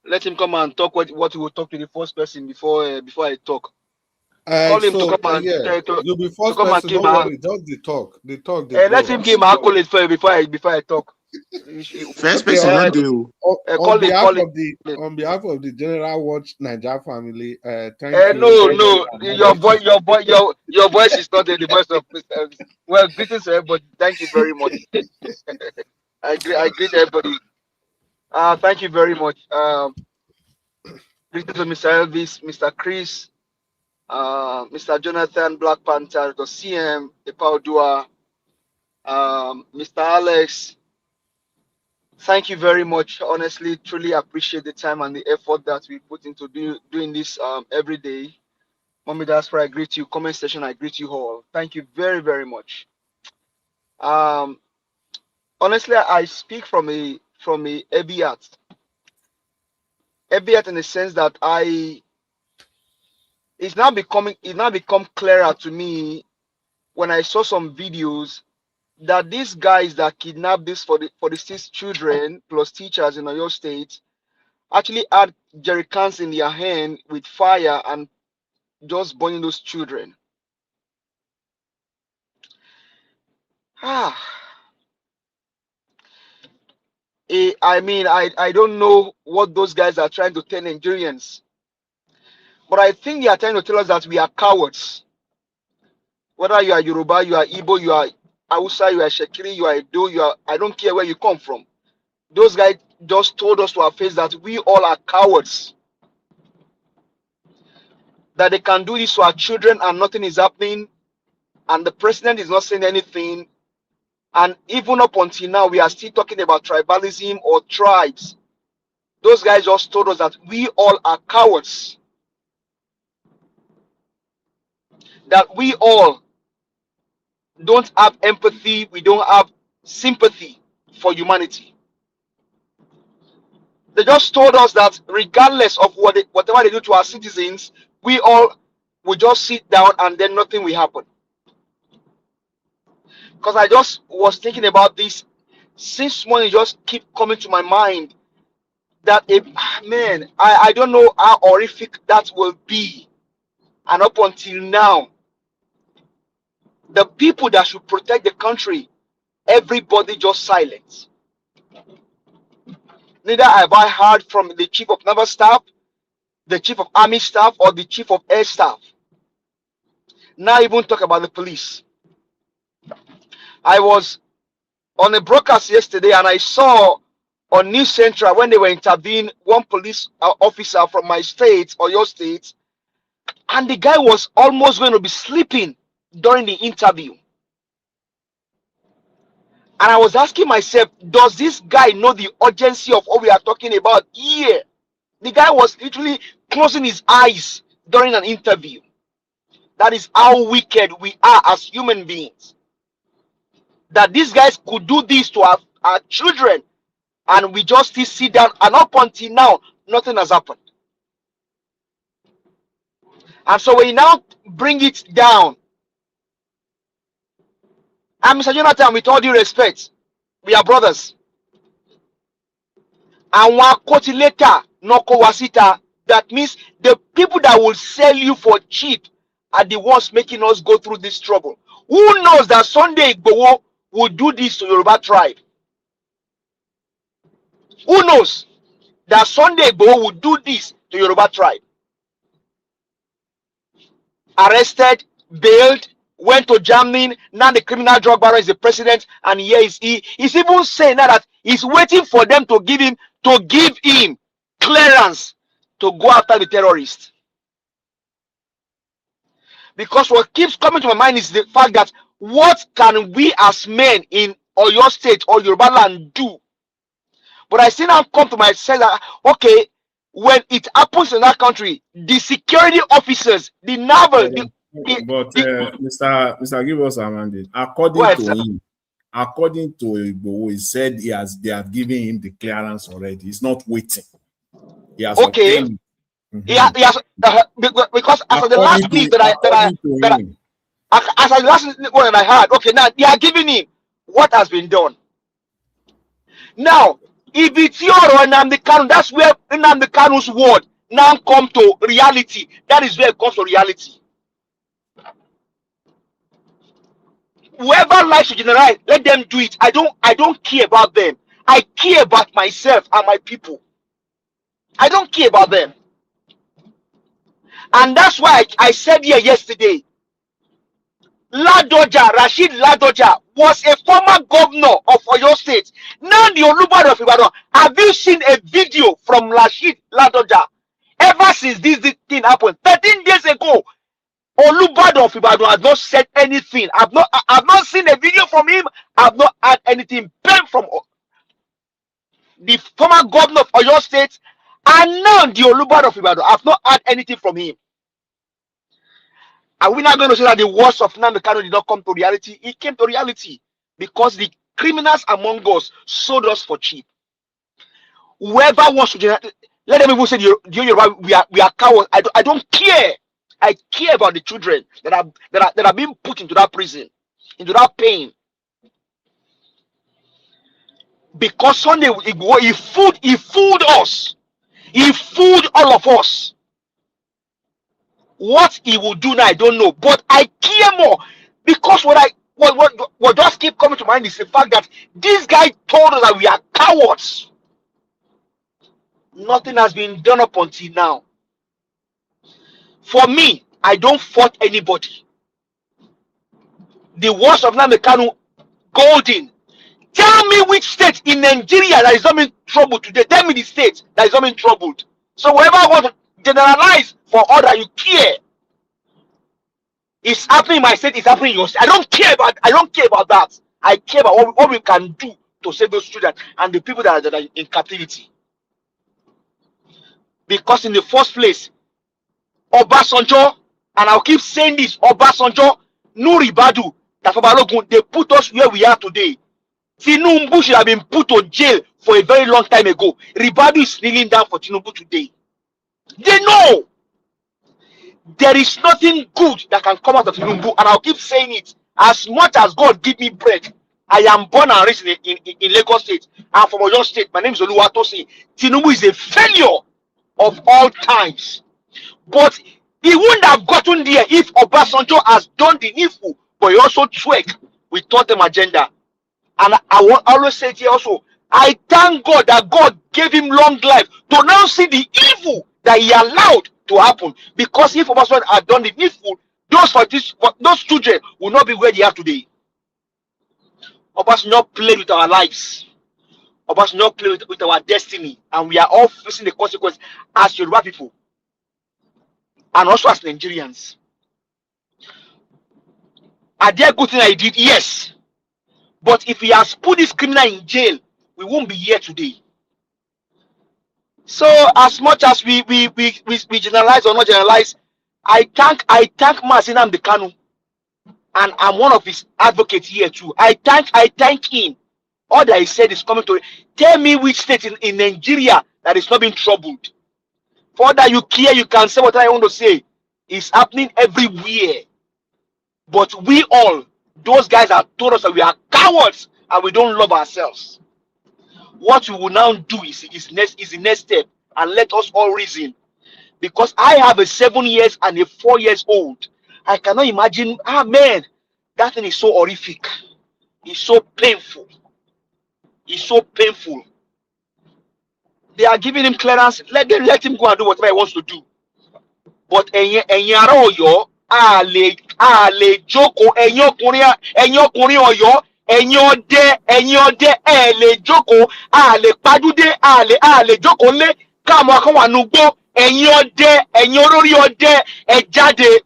Let him come and talk what he will talk to the first person before I talk. Call him to So come and yeah, you'll be to first come and person. give Don't my worry, just the talk, they let go. him give my accolade first before I talk. First Okay, person not do. Call him, call him. on behalf of the General Watch Niger family, thank you No, for no, acknowledging. your voice is not the voice of Mr. Well, greetings to everybody. Thank you very much. I greet everybody. Thank you very much. Greetings to Mr. Elvis, Mr. Chris, Mr. Jonathan, Black Panther, the CM, the Fa1lure, Mr. Alex. Thank you very much. Honestly, truly appreciate the time and the effort that we put into doing this every day. Mommy Diaspora, I greet you. Comment section, I greet you all. Thank you very, very much. Honestly, I speak from a heavy heart. Heavy heart in the sense that it's now become clearer to me when I saw some videos that these guys that kidnapped this for the 6 children plus teachers in Oyo State actually had jerry cans in their hand with fire and just burning those children. I mean, I don't know what those guys are trying to tell Nigerians, but I think they are trying to tell us that we are cowards. Whether you are Yoruba, you are Igbo, you are Hausa, you are Shekiri, you are Edo, I don't care where you come from. Those guys just told us to our face that we all are cowards. That they can do this to our children and nothing is happening, and the president is not saying anything. And even up until now, we are still talking about tribalism or tribes. Those guys just told us that we all are cowards. That we all don't have empathy, we don't have sympathy for humanity. They just told us that regardless of whatever they do to our citizens, we all will just sit down and then nothing will happen. Because I just was thinking about this since morning, just keep coming to my mind that man, I don't know how horrific that will be. And up until now, the people that should protect the country, everybody just silent. Neither have I heard from the chief of naval staff, the chief of army staff, or the chief of air staff. Now even talk about the police. I was on a broadcast yesterday and I saw on News Central when they were interviewing one police officer from my state or your state, and the guy was almost going to be sleeping during the interview. And I was asking myself, does this guy know the urgency of what we are talking about here? The guy was literally closing his eyes during an interview. That is how wicked we are as human beings. That these guys could do this to our children, and we just still sit down, and up until now, nothing has happened. And so we now bring it down. And Mr. Jonathan, with all due respect, we are brothers. And one quote later, Noko Wasita, that means the people that will sell you for cheap are the ones making us go through this trouble. Who knows that Sunday Igboho will do this to Yoruba tribe? Who knows that Sunday Igboho will do this to Yoruba tribe? Arrested, bailed, went to Germany. Now the criminal drug baron is the president, and here is he's even saying now that he's waiting for them to give him clearance to go after the terrorists. Because what keeps coming to my mind is the fact that what can we as men in Oyo State or Yoruba land do? But I still now come to myself that, okay, when it happens in that country, the security officers, the naval, Mr. Give us a mandate. According to Igbo, he said they have given him the clearance already. He's not waiting. He has obtained. He has, because as of the last clip that I heard, okay, now they are giving him what has been done. Now, If it's your Nnamdi Kanu, that's where Nnamdi Kanu's word now come to reality. That is where it comes to reality. Whoever likes to generalize, let them do it. I don't care about them. I care about myself and my people. I don't care about them. And that's why I said here yesterday, Ladoja, Rashid Ladoja, was a former governor of Oyo State. Now the Olubado of Ibadan. Have you seen a video from Rashid Ladoja? Ever since this thing happened, 13 days ago, Olubado of Ibadan has not said anything. I've not seen a video from him. I've not had anything back from the former governor of Oyo State. And now the Olubado of Ibadan. I've not had anything from him. Are we not going to say that the worst of Nnamdi Kanu did not come to reality? It came to reality because the criminals among us sold us for cheap. Whoever wants to let them even say we are cowards. I don't care. I care about the children that are being put into that prison, into that pain. Because Sunday he fooled us. He fooled all of us. What he will do now, I don't know, but I care more because what just keep coming to mind is the fact that this guy told us that we are cowards. Nothing has been done up until now. For me, I don't fault anybody. The worst of Nnamdi Kanu, golden. Tell me which state in Nigeria that is not in trouble today. Tell me the state that is not in trouble. So whoever wants to generalize for order, you care. It's happening in my state, it's happening in your state. I don't care about that. I care about what we can do to save those children and the people that are in captivity. Because in the first place, Obasanjo, and I'll keep saying this, Obasanjo, Nuri Badu, Tafabalogun, they put us where we are today. Tinubu should have been put to jail for a very long time ago. Ribadu is kneeling down for Tinubu today. They know there is nothing good that can come out of Tinubu, and I'll keep saying it. As much as God give me bread, I am born and raised in Lagos State. I'm from Oyo State. My name is Oluwatosin. Tinubu is a failure of all times. But he wouldn't have gotten there if Obasanjo has done the needful, but he also tweaked with totem agenda. And I will always say it here also, I thank God that God gave him long life to now see the evil that he allowed to happen. Because if Obasanjo had done the needful, those children will not be where they are today. Obasanjo played with our lives. Obasanjo played with our destiny. And we are all facing the consequence as Yoruba people. And also as Nigerians. Are there good things I did? Yes. But if he has put this criminal in jail, we won't be here today. So as much as we generalize or not generalize, I thank Nnamdi Kanu, and I'm one of his advocates here too. I thank him. All that he said is coming to tell me which state in Nigeria that is not being troubled. For that you care, you can say what I want to say. It's happening everywhere. But we all, those guys have told us that we are cowards and we don't love ourselves. What we will now do is the next step, and let us all reason. Because I have a 7 years and a 4 years old. I cannot imagine, man, that thing is so horrific. It's so painful. It's so painful. They are giving him clearance. Let him go and do whatever he wants to do. But ẹ̀yin ará Ọ̀yọ́, a lè jókòó, ẹ̀yin ọkùnrin Ọ̀yọ́, ẹ̀yin ọdẹ ẹ lè jókòó, a lè pajúdé, a lè jókòó lé káàmọ́ kan wà nugbó, ẹ̀yin ọdẹ, ẹ̀yin olórí ọdẹ, ẹ jáde.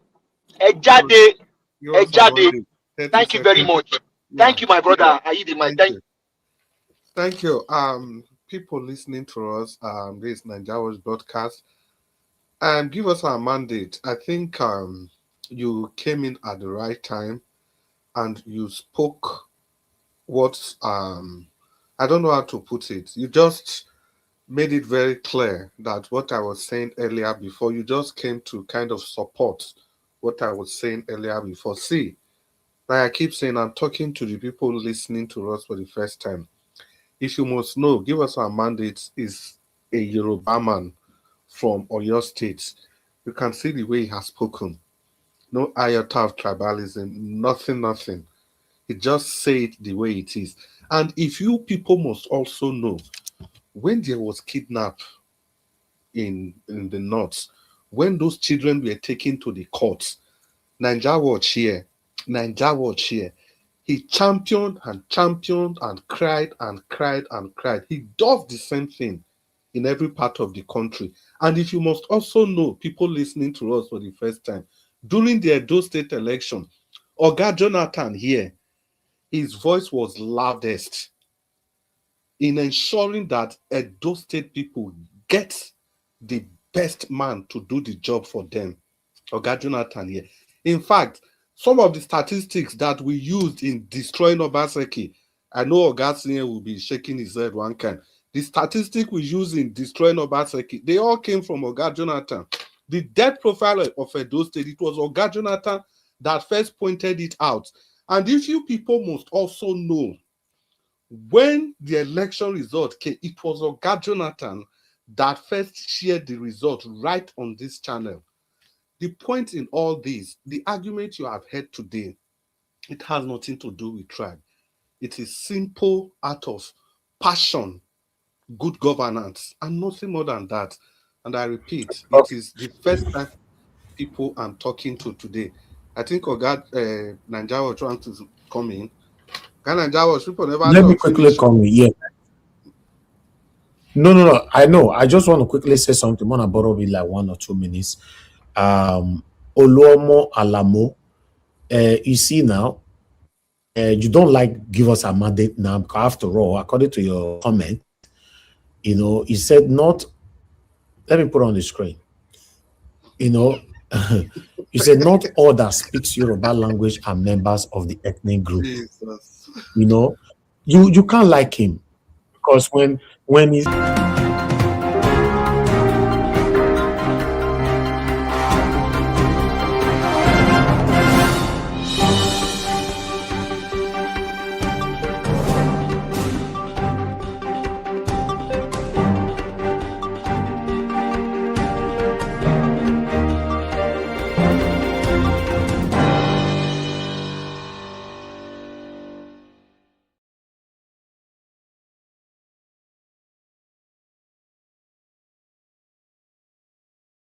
Thank you very much. Thank you, my brother. Thank you. People listening to us, this is Nigeria's broadcast. Give us our mandate. I think you came in at the right time, and you spoke what I don't know how to put it. You just made it very clear that what I was saying earlier before, you just came to kind of support what I was saying earlier before. See, like I keep saying, I'm talking to the people listening to us for the first time. if you must know, give us our mandate, is a Yoruba man from Oyo State. You can see the way he has spoken. No iota of tribalism, nothing. He just said the way it is. And if you people must also know, when there was kidnap in the north, when those children were taken to the courts, Naija Watch here, he championed and cried. He does the same thing in every part of the country. And if you must also know, people listening to us for the first time, during the Edo State election, Oga Jonathan here, his voice was loudest in ensuring that Edo State people get the best man to do the job for them. Oga Jonathan here. In fact, some of the statistics that we used in destroying Obaseki, I know Oga here will be shaking his head one kind. The statistic we use in destroying Obaseki, they all came from Oga Jonathan. The death profile of Edo State, it was Oga Jonathan that first pointed it out. And if you people must also know, when the election result came, it was Oga Jonathan that first shared the result right on this channel. The point in all this, the argument you have heard today, it has nothing to do with tribe. It is simple out of passion, good governance, and nothing more than that. And I repeat, it is the first time people I'm talking to today. I think Oga Naija was trying to come in. Naija was people never. Let me quickly come in. Yeah. No. I know. I just want to quickly say something. I want to borrow me like 1 or 2 minutes. Oluomo Alamo, you see now, you don't like give us a mandate now, because after all, according to your comment, you know, you said not, let me put on the screen, you know, you said not all that speaks Yoruba language are members of the ethnic group. Jesus. You know, you can't like him, because when he's